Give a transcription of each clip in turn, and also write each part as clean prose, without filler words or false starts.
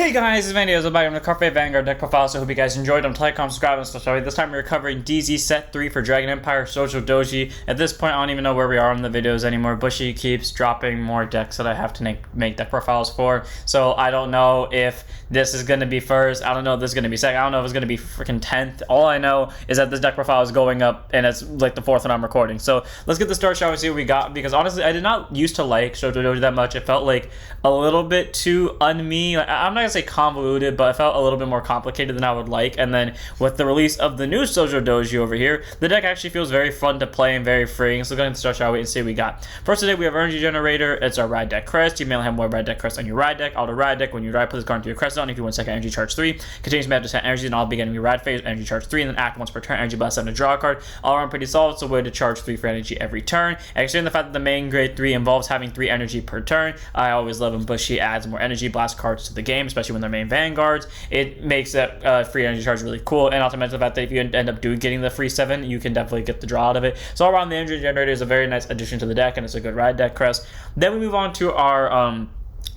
Hey guys, it's Mandy. I'm back on the Carpe Vanguard deck profile, so I hope you guys enjoyed. I'm Telecom, subscribe, and stuff. This time we're covering DZ Set 3 for Dragon Empire, Shojodoji. At this point, I don't even know where we are in the videos anymore. Bushy keeps dropping more decks that I have to make deck profiles for, so I don't know if this is going to be first. I don't know if this is going to be second. I don't know if it's going to be freaking 10th. All I know is that this deck profile is going up, and it's like the 4th when I'm recording. So let's get the start, shall we see what we got, because honestly, I did not used to like Shojodoji that much. It felt like a little bit too un-me. Like, I'm not going to say convoluted, but it felt a little bit more complicated than I would like. And then with the release of the new Shojodoji over here, the deck actually feels very fun to play and very freeing. So going to start, shall we, and see what we got. First today, we have Energy Generator. It's our ride deck crest. You may have more ride deck crest on your ride deck. Auto ride deck. When you ride, put this card into your crest zone. If you want second energy, charge 3. Continues to have to set energy, and all beginning of your ride phase, energy charge 3, and then act once per turn. Energy blast 7 to draw a card. All around pretty solid. So way to charge 3 for energy every turn. Except the fact that the main grade 3 involves having 3 energy per turn. I always love when Bushy adds more energy blast cards to the game, especially when they're main vanguards. It makes that free energy charge really cool, and not to mention the fact that if you end up getting the free 7, you can definitely get the draw out of it. So all around, the energy generator is a very nice addition to the deck, and it's a good ride deck crest. Then we move on to our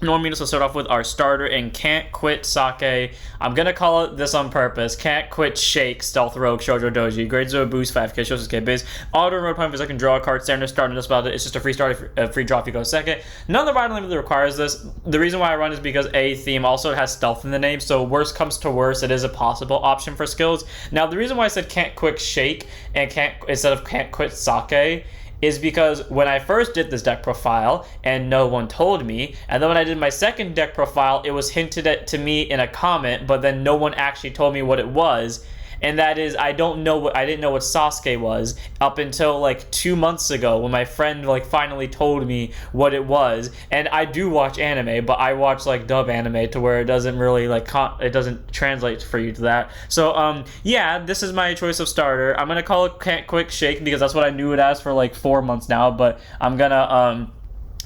normally, so start off with our starter in Can't Quit Sake. I'm gonna call it this on purpose. Can't Quit Shake Stealth Rogue Shojodoji. Grade 0 boost 5k shows K base. Auto road point for second draw a card. Standard starting this about it. It's just a free start, a free draw if you go second. None of the ride really requires this. The reason why I run is because A theme also has stealth in the name, so worst comes to worst, it is a possible option for skills. Now the reason why I said Can't Quit Shake and instead of Can't Quit Sake is because when I first did this deck profile and no one told me, and then when I did my second deck profile, it was hinted at to me in a comment, but then no one actually told me what it was. And that is, I didn't know what Sasuke was up until like 2 months ago when my friend like finally told me what it was. And I do watch anime, but I watch like dub anime to where it doesn't really like it doesn't translate for you to that. So yeah, this is my choice of starter. I'm gonna call it Can't Quick Shake because that's what I knew it as for like 4 months now. But I'm gonna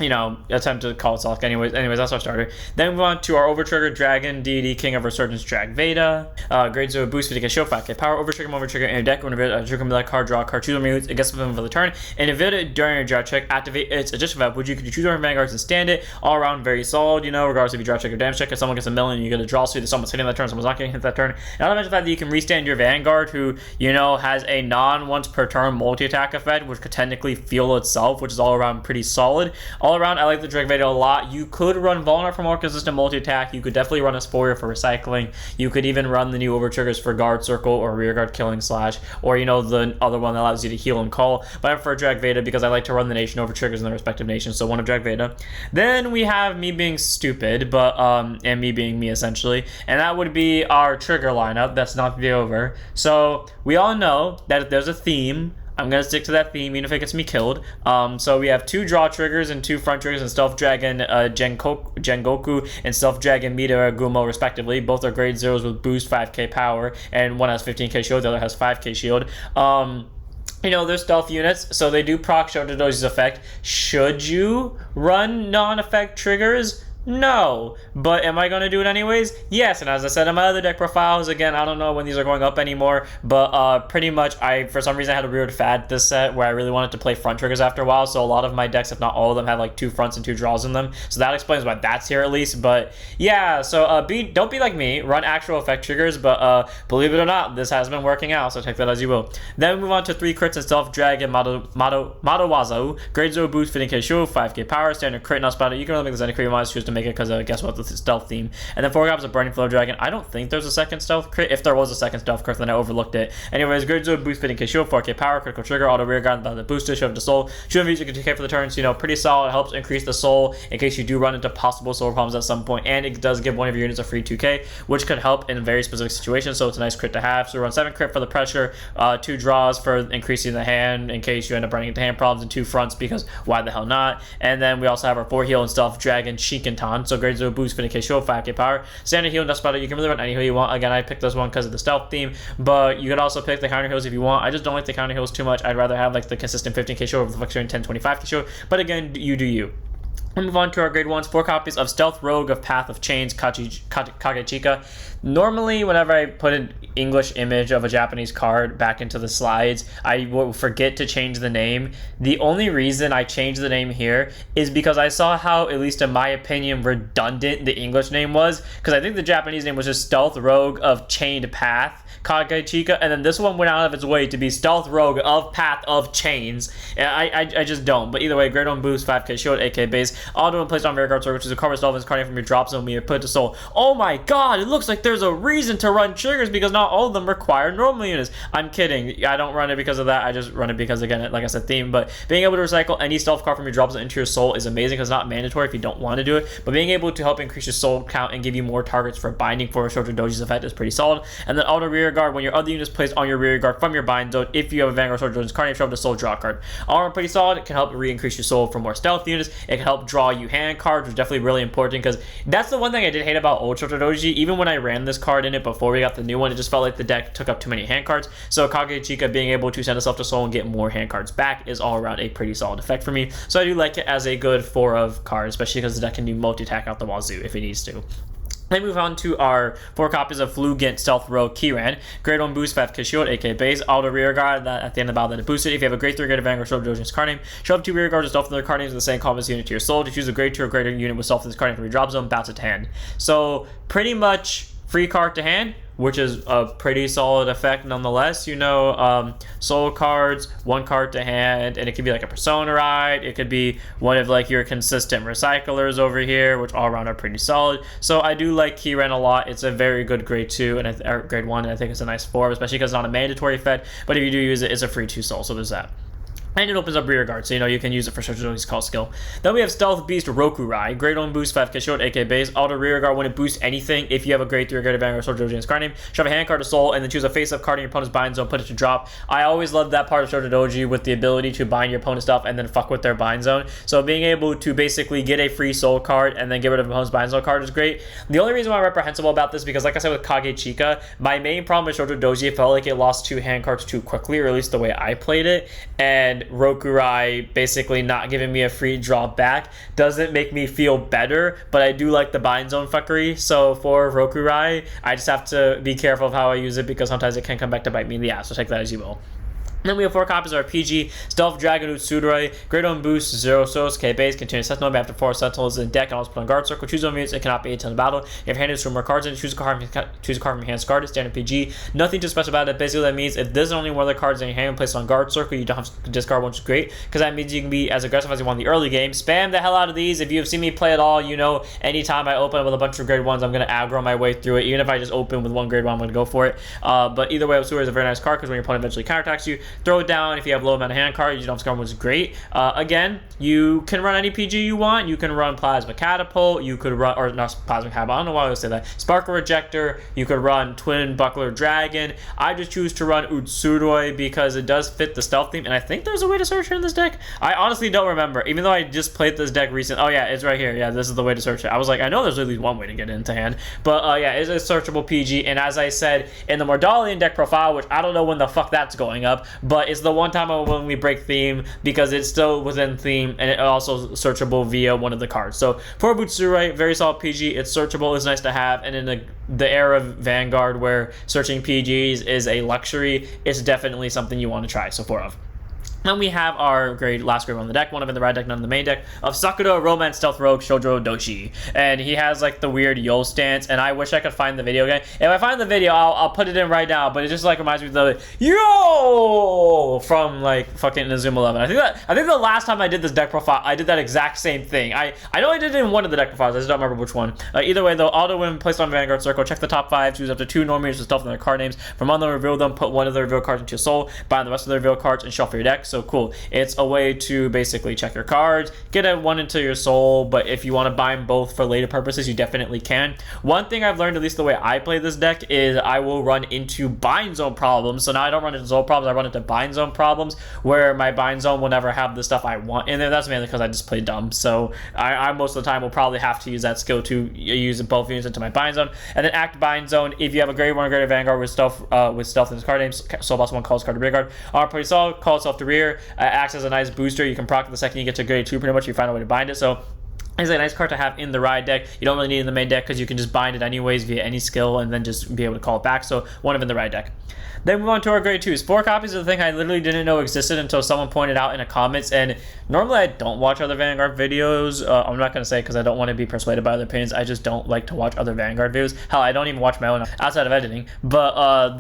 you know, attempt to call it Sasuke. Anyways, that's our starter. Then we move on to our Overtrigger Dragon Deity King of Resurgence Drag Veda. Grade 0 boost 50k show 5k power. Overtrigger in your deck. When trigger that card, draw a card, choose one moves. It gets them for the turn. And if it during your draw check, activate its additional value. Would you could choose one vanguards and stand it? All around very solid, you know, regardless if you draw check or damage check. If someone gets a million, you get a draw, so someone's hitting that turn, someone's not getting hit that turn. Not to mention the fact that you can restand your Vanguard, who, you know, has a non-once per turn multi-attack effect, which could technically fuel itself, which is all around pretty solid. All around, I like the Drag Veda a lot. You could run Vulner for more consistent multi-attack. You could definitely run Asphoria for recycling. You could even run the new Overtriggers for Guard Circle or Rear Guard Killing Slash, or, you know, the other one that allows you to heal and call. But I prefer Drag Veda because I like to run the nation Overtriggers in the respective nations, so one of Drag Veda. Then we have me being stupid, but and me being me essentially, and that would be our trigger lineup. That's not to be over. So we all know that if there's a theme, I'm going to stick to that theme, even if it gets me killed. So we have 2 draw triggers and 2 front triggers, and Stealth Dragon Gengoku and Stealth Dragon Midara Gumo, respectively. Both are grade 0s with boost 5k power, and one has 15k shield, the other has 5k shield. You know, they're stealth units, so they do proc Shojodoji's effect. Should you run non-effect triggers? No, but am I going to do it anyways? Yes, and as I said in my other deck profiles, again, I don't know when these are going up anymore, but pretty much for some reason I had a weird fad this set where I really wanted to play front triggers after a while, so a lot of my decks, if not all of them, have like 2 fronts and 2 draws in them, so that explains why that's here at least. But yeah, so don't be like me, run actual effect triggers, but believe it or not, this has been working out, so take that as you will. Then we move on to 3 crits and Stealth Dragon Madowazo, grade 0 boost 15k show, 5k power, standard crit, not spotted. You can really make this any crit you want to choose to make it because guess what, the stealth theme. And then 4 copies of Burning Flow Dragon. I don't think there's a second stealth crit. If there was a second stealth crit, then I overlooked it. Anyways, grade 0 boost 15k shield, 4k power, critical trigger, auto rear guard, the booster, shove to soul. Shoot you can 2k for the turn, so you know, pretty solid. It helps increase the soul in case you do run into possible soul problems at some point, and it does give one of your units a free 2k, which could help in very specific situations, so it's a nice crit to have. So we run 7 crit for the pressure, 2 draws for increasing the hand in case you end up running into hand problems, and 2 fronts because why the hell not. And then we also have our 4 heal and Stealth Dragon Shikintan, so grade 0 boost 50k show, 5k power, standard heal, that's about it. You can really run any heal you want. Again, I picked this one because of the stealth theme, but you could also pick the counter heals if you want. I just don't like the counter heals too much. I'd rather have like the consistent 15k show with the fluctuating 10 25k show, but again, you do you. We'll move on to our grade 1s. 4 copies of Stealth Rogue of Path of Chains, Kagechika. Normally, whenever I put an English image of a Japanese card back into the slides, I will forget to change the name. The only reason I changed the name here is because I saw how, at least in my opinion, redundant the English name was. Because I think the Japanese name was just Stealth Rogue of Chained Path, Kagechika, and then this one went out of its way to be Stealth Rogue of Path of Chains. And I just don't. But either way, grade 1 boost, 5k shield, 8k base. Auto and placed on rear guard circle, which is a card with Dolphins carding from your drop zone when you put it to soul. Oh my god, it looks like there's a reason to run triggers because not all of them require normal units. I'm kidding. I don't run it because of that. I just run it because, again, like I said, theme. But being able to recycle any stealth card from your drop zone into your soul is amazing because it's not mandatory if you don't want to do it. But being able to help increase your soul count and give you more targets for binding for Shojodoji's effect is pretty solid. And then auto rear guard, when your other units placed on your rear guard from your bind zone, if you have a Vanguard Shojodoji's card, you show up to soul draw card. All pretty solid. It can help re-increase your soul for more stealth units. It can help draw you hand cards, which is definitely really important because that's the one thing I did hate about old Shojodoji. Even when I ran this card in it before we got the new one, it just felt like the deck took up too many hand cards. So Kagechika being able to send itself to soul and get more hand cards back is all around a pretty solid effect for me. So I do like it as a good 4 of cards, especially because the deck can do multi-attack out the wazoo if it needs to. Then move on to our 4 copies of Flugent Stealth Rogue Kiran. Grade 1 boost, 5k shield, 8k base. Auto rear guard, that at the end of the battle that it boosted. If you have a grade 3 grade of Vanguard Shojodoji's card name, show up 2 rear guards with stealth in their card names with the same combat unit to your soul. To choose a grade 2 or greater unit with stealth in this card name from your drop zone, bounce it to hand. So pretty much free card to hand, which is a pretty solid effect nonetheless. You know, soul cards, 1 card to hand, and it could be like a Persona ride. It could be one of like your consistent recyclers over here, which all around are pretty solid. So I do like Kiren a lot. It's a very good grade 2 and grade 1, and I think it's a nice 4, especially because it's not a mandatory effect. But if you do use it, it's a free 2 soul. So there's that. And it opens up rear guard, so you know you can use it for Shojodoji's call skill. Then we have Stealth Beast Rokurai. Grade 1 boost, 5k shield, 8k base. Auto rear guard when it boosts anything. If you have a grade 3 or grade of Vanguard Shojodoji's card name, shove a hand card to soul, and then choose a face-up card in your opponent's bind zone, put it to drop. I always loved that part of Shojodoji with the ability to bind your opponent's stuff and then fuck with their bind zone. So being able to basically get a free soul card and then get rid of opponent's bind zone card is great. The only reason why I'm reprehensible about this, because like I said with Kagechika, my main problem with Shojodoji, it felt like it lost 2 hand cards too quickly, or at least the way I played it. And Rokurai basically not giving me a free draw back doesn't make me feel better, but I do like the bind zone fuckery. So for Rokurai, I just have to be careful of how I use it because sometimes it can come back to bite me in the ass, so take that as you will. Then we have 4 copies of our PG Stealth Dragon Utsuroi. Grade 1 boost, 0 souls, K base, continuous sentinel. After 4 sentinels in deck and also put on guard circle. Choose 1 units, it cannot be 8 in the battle. If your hand is 2 more cards in, choose a card from your hand discarded. Standard PG. Nothing too special about it. Basically, that means if there's only 1 of the cards in your hand and placed on guard circle, you don't have to discard one, which is great. Because that means you can be as aggressive as you want in the early game. Spam the hell out of these. If you have seen me play at all, you know anytime I open with a bunch of grade 1s, I'm going to aggro my way through it. Even if I just open with 1 grade 1, I'm going to go for it. But either way, Utsuroi is a very nice card because when your opponent eventually counterattacks you, throw it down. If you have low amount of hand cards, you don't discard one, which is great. Again, you can run any PG you want. You can run Plasma Catapult. You could run, or not Plasma Catapult, I don't know why I would say that. Sparkle Rejector. You could run Twin Buckler Dragon. I just choose to run Utsuroi because it does fit the stealth theme, and I think there's a way to search her in this deck. I honestly don't remember, even though I just played this deck recently. Oh yeah, it's right here. Yeah, this is the way to search it. I was like, I know there's at least one way to get it into hand, but yeah, it's a searchable PG, and as I said, in the Mordalian deck profile, which I don't know when the fuck that's going up, but it's the one time when we break theme because it's still within theme and it also searchable via one of the cards. So for Utsuroi, very solid PG. It's searchable, it's nice to have, and in the era of Vanguard where searching PGs is a luxury, it's definitely something you want to try. So 4 of. Then we have our last grade 1 on the deck, 1 of in the ride deck, none in the main deck, of Sakura Romance Stealth Rogue Shojodoji. And he has like the weird yo stance, and I wish I could find the video again. If I find the video, I'll put it in right now, but it just like reminds me of the yo from like fucking Inazuma 11. I think the last time I did this deck profile, I did that exact same thing. I know I did it in one of the deck profiles, I just don't remember which one. Either way though, auto win placed on Vanguard Circle, check the top 5, choose up to 2 normal units with stealth in their card names. From on them, reveal them, put 1 of the reveal cards into your soul, bind the rest of the reveal cards, and shuffle your deck. So cool. It's a way to basically check your cards, get a 1 into your soul, but if you want to bind both for later purposes, you definitely can. One thing I've learned, at least the way I play this deck, is I will run into bind zone problems. So now I don't run into soul problems, I run into bind zone problems, where my bind zone will never have the stuff I want in there. That's mainly because I just play dumb. So I most of the time will probably have to use that skill to use both units into my bind zone. And then act bind zone, if you have a grade 1 or grade of Vanguard with stealth in his card names, soul boss 1 calls card to rear guard. Pretty solid, call itself to rear, acts as a nice booster. You can proc it the second you get to grade 2, pretty much you find a way to bind it. So It's a nice card to have in the ride deck. You don't really need it in the main deck because you can just bind it anyways via any skill and then just be able to call it back. So one of in the ride deck. Then move on to our grade 2s. 4 copies of the thing I literally didn't know existed until someone pointed out in the comments. And normally I don't watch other Vanguard videos. I'm not going to say because I don't want to be persuaded by other opinions. I just don't like to watch other Vanguard videos. Hell, I don't even watch my own outside of editing. But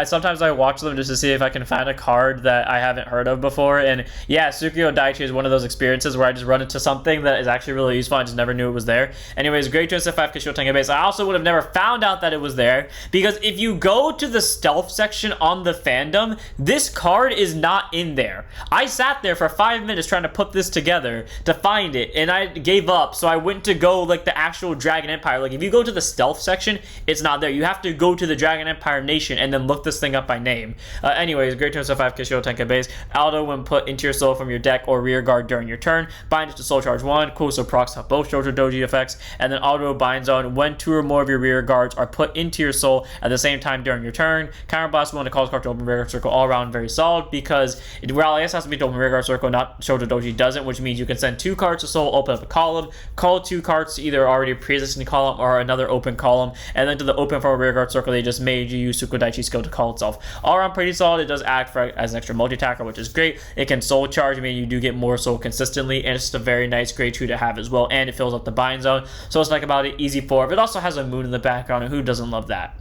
sometimes I watch them just to see if I can find a card that I haven't heard of before. And yeah, Shojodoji is one of those experiences where I just run into something that is actually really useful. I just never knew it was there. Anyways, grade 2 SF5 Kishio Tenkai base. I also would have never found out that it was there because if you go to the stealth section on the fandom, this card is not in there. I sat there for 5 minutes trying to put this together to find it, and I gave up. So I went to go like the actual Dragon Empire. Like if you go to the stealth section, it's not there. You have to go to the Dragon Empire Nation and then look this thing up by name. Anyways, grade 2 SF5 Kishio Tenkai base. Auto when put into your soul from your deck or rear guard during your turn. Bind it to soul charge 1. Cool, so procs have both Shojodoji effects. And then auto binds on when 2 or more of your rear guards are put into your soul at the same time during your turn. Counterblast when it calls card to open rear guard circle. All around very solid because I guess it has to be to open rear guard circle, not Shojodoji doesn't, which means you can send 2 cards to soul, open up a column, call 2 cards to either already pre-existing column or another open column, and then to the open from a rear guard circle, they just made you use Sukudaichi skill to call itself. All around pretty solid. It does act as an extra multi-attacker, which is great. It can soul charge, I mean you do get more soul consistently, and it's just a very nice grade 2 to have as well, and it fills up the bind zone. So what's nice about it, easy 4. It also has a moon in the background, and who doesn't love that?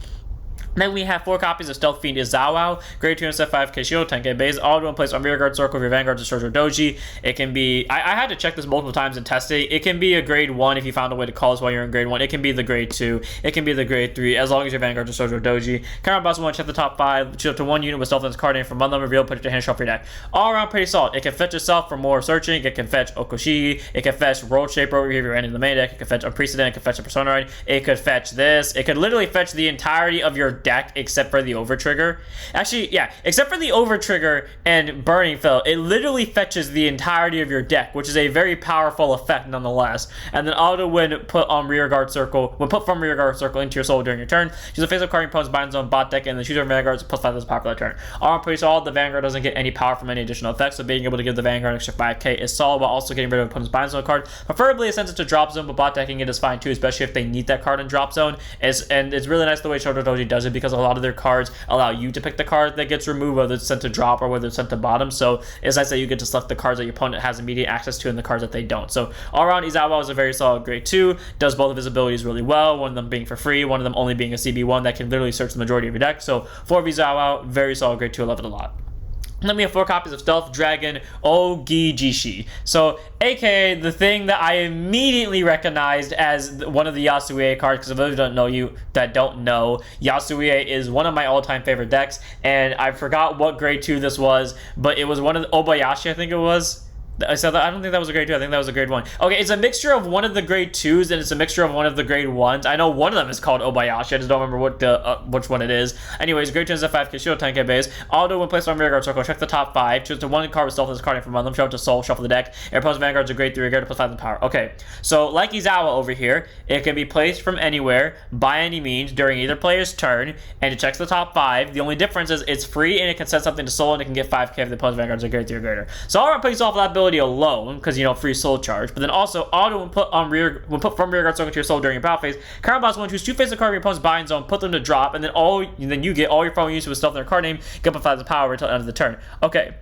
Then we have 4 copies of Stealth Fiend Izawa, grade 2 and set 5 Kishio Tenkai base, all in place on rear guard circle of your Vanguard to Shojodoji. It can be, I had to check this multiple times and test it. It can be a grade 1 if you found a way to call this while you're in grade 1. It can be the grade 2. It can be the grade 3 as long as your Vanguard to Shojodoji. Counter boss 1, check the top 5, choose up to 1 unit with Stealth in its card name from one level reveal, put it to hand, shuffle your deck. All around pretty solid. It can fetch itself for more searching. It can fetch Okoshigi. It can fetch World Shaper if you're ending the main deck. It can fetch Unprecedented. It can fetch a Persona Ride. It could fetch this. It could literally fetch the entirety of your deck except for the over trigger. Actually, yeah, except for the over trigger and burning fill, it literally fetches the entirety of your deck, which is a very powerful effect nonetheless. And then auto when put on rear guard circle, when put from rear guard circle into your soul during your turn, choose a face-up card your opponent's bind zone bot deck, and then choose your Vanguard's plus 5 as a popular turn. All pretty solid. The Vanguard doesn't get any power from any additional effects, so being able to give the Vanguard an extra 5k is solid while also getting rid of opponent's bind zone card. Preferably it sends it to drop zone, but bot decking it is fine too, especially if they need that card in drop zone. And it's really nice the way Shojodoji does it because a lot of their cards allow you to pick the card that gets removed, whether it's sent to drop or whether it's sent to bottom. So it's nice that you get to select the cards that your opponent has immediate access to and the cards that they don't. So all around, Izawa is a very solid grade 2, does both of his abilities really well, one of them being for free, one of them only being a CB1 that can literally search the majority of your deck. So for Izawa, very solid grade 2, I love it a lot. Then we have 4 copies of Stealth Dragon Ogijishi. So, aka the thing that I immediately recognized as one of the Yasue cards, because if those don't know, Yasue is one of my all-time favorite decks, and I forgot what grade 2 this was, but it was one of the Obayashi, I think it was. I don't think that was a grade 2. I think that was a grade 1. Okay, it's a mixture of one of the grade 2s and it's a mixture of one of the grade 1s. I know one of them is called Obayashi. I just don't remember which one it is. Anyways, grade 2 is a 5 Kishio Tenkai base. Auto when placed on rear guard circle, check the top 5. Choose the 1 card with Stealth as card from one of them. Show it to soul, shuffle the deck. Your opponent's Vanguard's a grade 3 guard plus 5 in power. Okay, so like Izawa over here, it can be placed from anywhere by any means during either player's turn, and it checks the top 5. The only difference is it's free and it can send something to soul and it can get 5k if the opponent's Vanguard's a grade 3 or greater. So all around plays off that ability alone, because free soul charge, but then also auto when put from rear guard circle to your soul during your battle phase. Current boss 1, choose 2 face of card of your opponent's bind zone, put them to drop, and then you get all your phone use with stuff in their card name, get up 5 power until the end of the turn. Okay,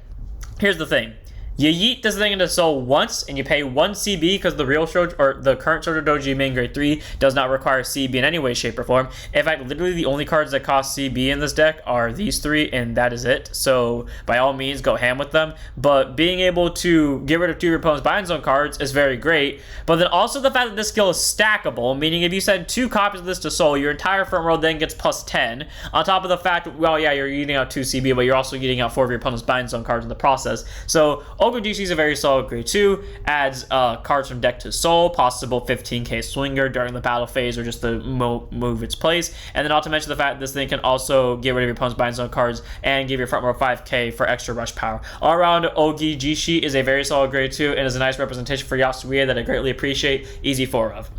here's the thing. You yeet this thing into soul once, and you pay 1 CB because the current Shojodoji main grade 3 does not require CB in any way, shape, or form. In fact, literally the only cards that cost CB in this deck are these 3, and that is it. So by all means, go ham with them. But being able to get rid of 2 of your opponent's bind zone cards is very great. But then also the fact that this skill is stackable, meaning if you send 2 copies of this to soul, your entire front row then gets plus 10. On top of the fact, well, yeah, you're eating out 2 CB, but you're also eating out 4 of your opponent's bind zone cards in the process. So Ogijishi is a very solid grade 2, adds cards from deck to soul, possible 15k swinger during the battle phase or just to move its place, and then not to mention the fact that this thing can also get rid of your opponent's bind zone cards and give your front row 5k for extra rush power. All around, Ogijishi is a very solid grade 2 and is a nice representation for Yasue that I greatly appreciate, easy 4 of.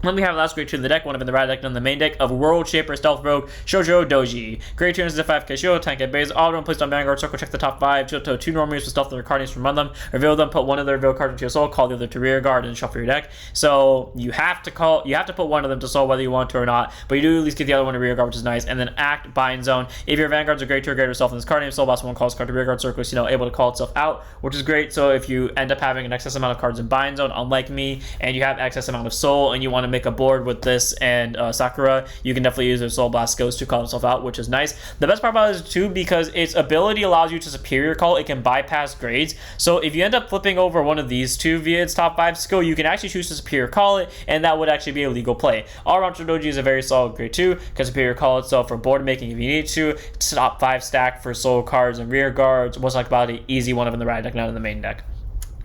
Then we have last grade 2 in the deck, one of in the right deck, and in the main deck of World Shaper Stealth Rogue Shojodoji. Grade 2 is a 5k shield, 10k base, auto and placed on Vanguard Circle, check the top 5, to 2 normal moves with stealth their card names from among them, reveal them, put one of their reveal cards into your soul, call the other to rear guard, and shuffle your deck. So you have to put one of them to soul whether you want to or not, but you do at least get the other one to rear guard, which is nice. And then act Bind Zone. If your Vanguard's a grade 2 or greater self in this card name, soul boss one calls card to rear guard circle, so able to call itself out, which is great. So if you end up having an excess amount of cards in Bind Zone, unlike me, and you have excess amount of soul, and you want to make a board with this and Sakura, you can definitely use their Soul Blast skills to call himself out, which is nice. The best part about it is too, because its ability allows you to superior call, it can bypass grades. So if you end up flipping over one of these two via its top 5 skill, you can actually choose to superior call it, and that would actually be a legal play. All around Shojodoji is a very solid grade 2, can superior call itself for board making if you need to, top 5 stack for soul cards and rear guards, what's like about an easy one of in the right deck, not in the main deck.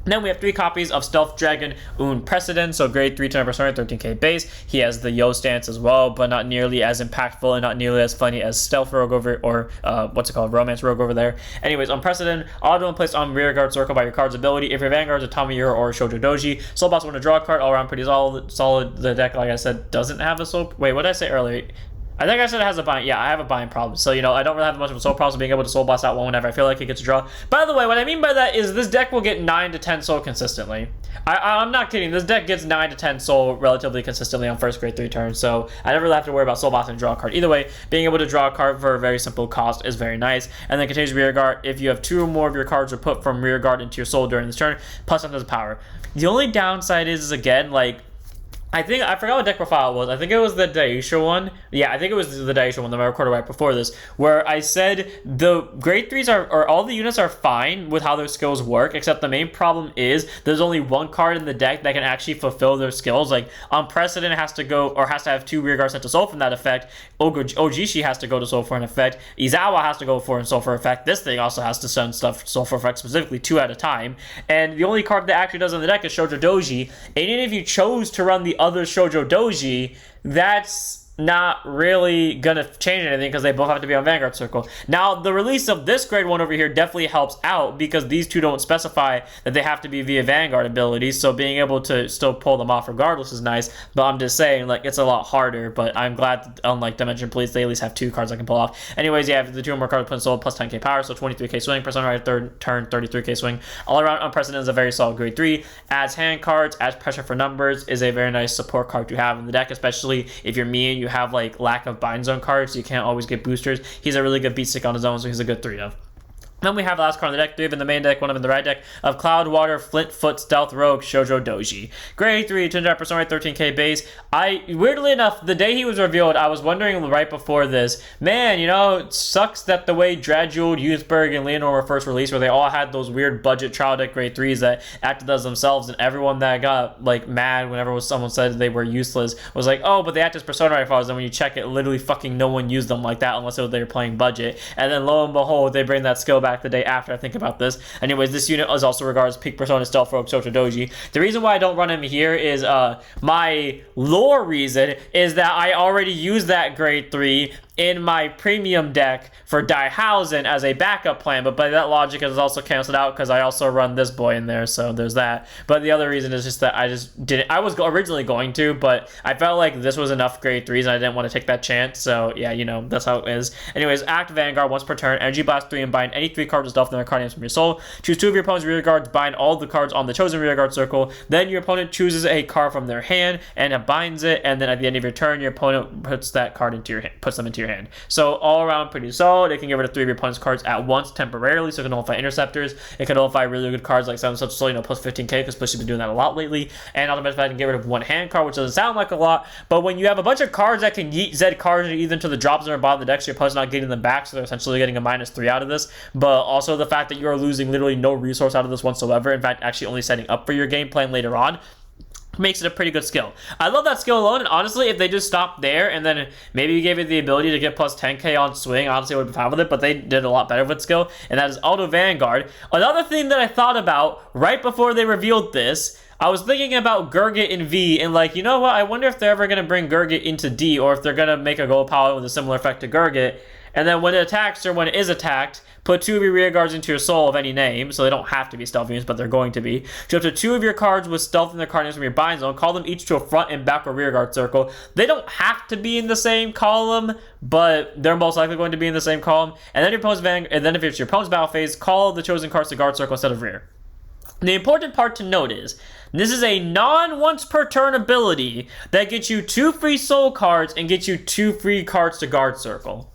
Then we have 3 copies of Stealth Dragon Un Precedent, so grade 3 10 persona, 13k base. He has the Yo stance as well, but not nearly as impactful and not nearly as funny as Stealth Rogue over, or Romance Rogue over there. Anyways, on Precedent, auto and placed on rear guard circle by your card's ability. If your Vanguard's a Tamayura or Shojodoji, Soul Boss want to draw a card, all around pretty solid. The deck, like I said, doesn't have a soul. Wait, what did I say earlier? I think I said it has a bind. Yeah, I have a bind problem. So, I don't really have much of a soul problem, being able to soul blast out one whenever I feel like it gets a draw. By the way, what I mean by that is this deck will get 9 to 10 soul consistently. I'm not kidding. This deck gets 9 to 10 soul relatively consistently on first grade 3 turns. So, I never really have to worry about soul blast and draw a card. Either way, being able to draw a card for a very simple cost is very nice. And then continues rear guard. If you have 2 or more of your cards are put from rear guard into your soul during this turn, plus 1 has power. The only downside is again, I forgot what deck profile it was. I think it was the Daisha one. Yeah, I think it was the Daisha one that I recorded right before this, where I said the grade 3s or all the units are fine with how their skills work, except the main problem is there's only one card in the deck that can actually fulfill their skills. Like, on Precedent has to have 2 rear guards set to soul from that effect. Ojishi has to go to soul for an effect. Izawa has to go for an soul for effect. This thing also has to send stuff soul for effect, specifically 2 at a time. And the only card that actually does on the deck is Shojodoji. And even if you chose to run the other Shojodoji, that's not really gonna change anything because they both have to be on Vanguard Circle. Now, the release of this grade 1 over here definitely helps out because these two don't specify that they have to be via Vanguard abilities, so being able to still pull them off regardless is nice, but I'm just saying, it's a lot harder, but I'm glad that, unlike Dimension Police, they at least have 2 cards I can pull off. Anyways, yeah, the 2 or more cards put in soul, plus 10k power, so 23k swing, Persona right third turn, 33k swing. All around, Unprecedented is a very solid grade 3, adds hand cards, adds pressure for numbers, is a very nice support card to have in the deck, especially if you're me and you have lack of bind zone cards, so you can't always get boosters. He's a really good beat stick on his own, so he's a good 3 of. Then we have the last card on the deck, 3 of in the main deck, 1 of in the right deck, of Cloud Water Flint Foot Stealth Rogue Shojodoji. Grade 3, 200% 13k base. Weirdly enough, the day he was revealed, I was wondering right before this, man, it sucks that the way Dradjewel, Youthberg, and Leonor were first released, where they all had those weird budget trial deck grade 3s that acted as themselves, and everyone that got mad whenever someone said they were useless was like, oh, but they act as Persona rifles, and when you check it, literally fucking no one used them like that unless they were playing budget. And then lo and behold, they bring that skill back the day after I think about this. Anyways, this unit is also regarded as peak Persona Stealth Rogue Shojodoji. The reason why I don't run him here is my lore reason is that I already used that grade 3 in my premium deck for Daihausen as a backup plan, but by that logic it is also canceled out because I also run this boy in there, so there's that. But the other reason is just that I just didn't. I was originally going to, but I felt like this was enough grade 3s and I didn't want to take that chance, so yeah, that's how it is. Anyways, act Vanguard once per turn, Energy Blast 3 and bind any 3 cards with stealth in their card names from your soul. Choose 2 of your opponent's rear guards, bind all the cards on the chosen rear guard circle, then your opponent chooses a card from their hand and it binds it, and then at the end of your turn, your opponent puts that card into your hand, puts them into your hand. So all around pretty solid. It can get rid of 3 of your opponent's cards at once temporarily, so it can nullify interceptors. It can nullify really good cards like 7 such soul, plus 15k, because Pushy's been doing that a lot lately. And automatically I can get rid of 1 hand card, which doesn't sound like a lot, but when you have a bunch of cards that can yeet Z cards either into the drop zone or bottom of the deck, so your opponent's not getting them back, so they're essentially getting a -3 out of this. But also the fact that you are losing literally no resource out of this whatsoever, in fact actually only setting up for your game plan later on, makes it a pretty good skill. I love that skill alone, and honestly, if they just stopped there and then maybe gave it the ability to get plus 10k on swing, honestly I would be fine with it, but they did a lot better with skill, and that is Auto Vanguard. Another thing that I thought about right before they revealed this, I was thinking about Gurgit in V, and you know what, I wonder if they're ever going to bring Gurgit into D, or if they're going to make a gold power with a similar effect to Gurgit. And then when it attacks or when it is attacked, put 2 of your rear guards into your soul of any name, so they don't have to be stealth units, but they're going to be. Show up to 2 of your cards with stealth in their card names from your bind zone. Call them each to a front and back or rear guard circle. They don't have to be in the same column, but they're most likely going to be in the same column. And then if it's your opponent's battle phase, call the chosen cards to guard circle instead of rear. The important part to note is, this is a non-once per turn ability that gets you 2 free soul cards and gets you 2 free cards to guard circle.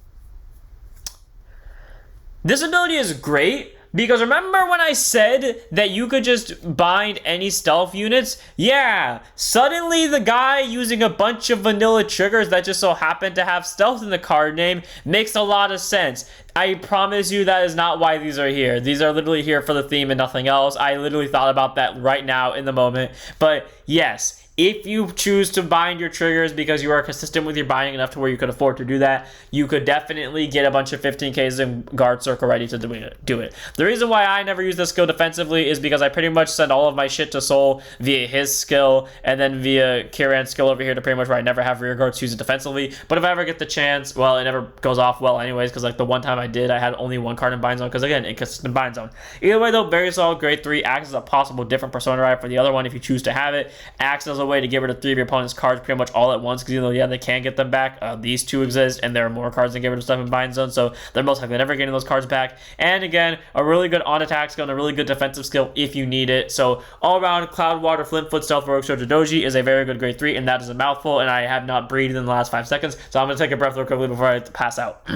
This ability is great because remember when I said that you could just bind any stealth units? Yeah, suddenly the guy using a bunch of vanilla triggers that just so happen to have stealth in the card name makes a lot of sense. I promise you that is not why these are here. These are literally here for the theme and nothing else. I literally thought about that right now in the moment. But yes, if you choose to bind your triggers because you are consistent with your binding enough to where you could afford to do that, you could definitely get a bunch of 15Ks in guard circle ready to do it. The reason why I never use this skill defensively is because I pretty much send all of my shit to Soul via his skill and then via Kiran's skill over here to pretty much where I never have rear guards use it defensively. But if I ever get the chance, well, it never goes off well anyways, because like the one time I did, I had only 1 card in bind zone because again, inconsistent bind zone. Either way though, very solid grade 3, acts as a possible different persona ride for the other one if you choose to have it, acts as a way to get rid of 3 of your opponent's cards pretty much all at once, because even though, yeah, they can get them back, these 2 exist, and there are more cards that get rid of stuff in bind zone, so they're most likely never getting those cards back. And again, a really good on-attack skill and a really good defensive skill if you need it. So all around, Cloud, Water, Flintfoot, Stealth, Rogue, Shojodoji is a very good grade 3, and that is a mouthful, and I have not breathed in the last 5 seconds, so I'm going to take a breath real quickly before I pass out.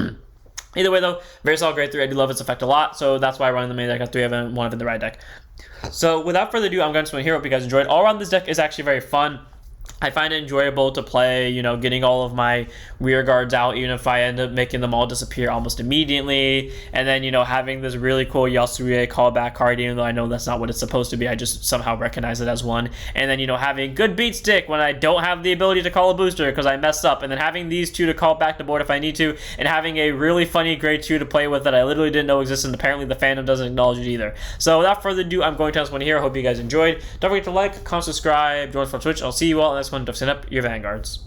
Either way though, very solid grade 3. I do love its effect a lot, so that's why I run in the main deck. I have 3 of them, 1 of in the right deck. So without further ado, I'm going to swing here. Hope you guys enjoyed. All around, this deck is actually very fun. I find it enjoyable to play, you know, getting all of my rear guards out, even if I end up making them all disappear almost immediately. And then, you know, having this really cool Yasurie callback card, even though I know that's not what it's supposed to be. I just somehow recognize it as one. And then, you know, having good beat stick when I don't have the ability to call a booster because I messed up. And then having these 2 to call back the board if I need to. And having a really funny grade 2 to play with that I literally didn't know existed. And apparently the fandom doesn't acknowledge it either. So without further ado, I'm going to end this one here. I hope you guys enjoyed. Don't forget to like, comment, subscribe, join us on Twitch. I'll see you all in the next one. Don't stand up your vanguards.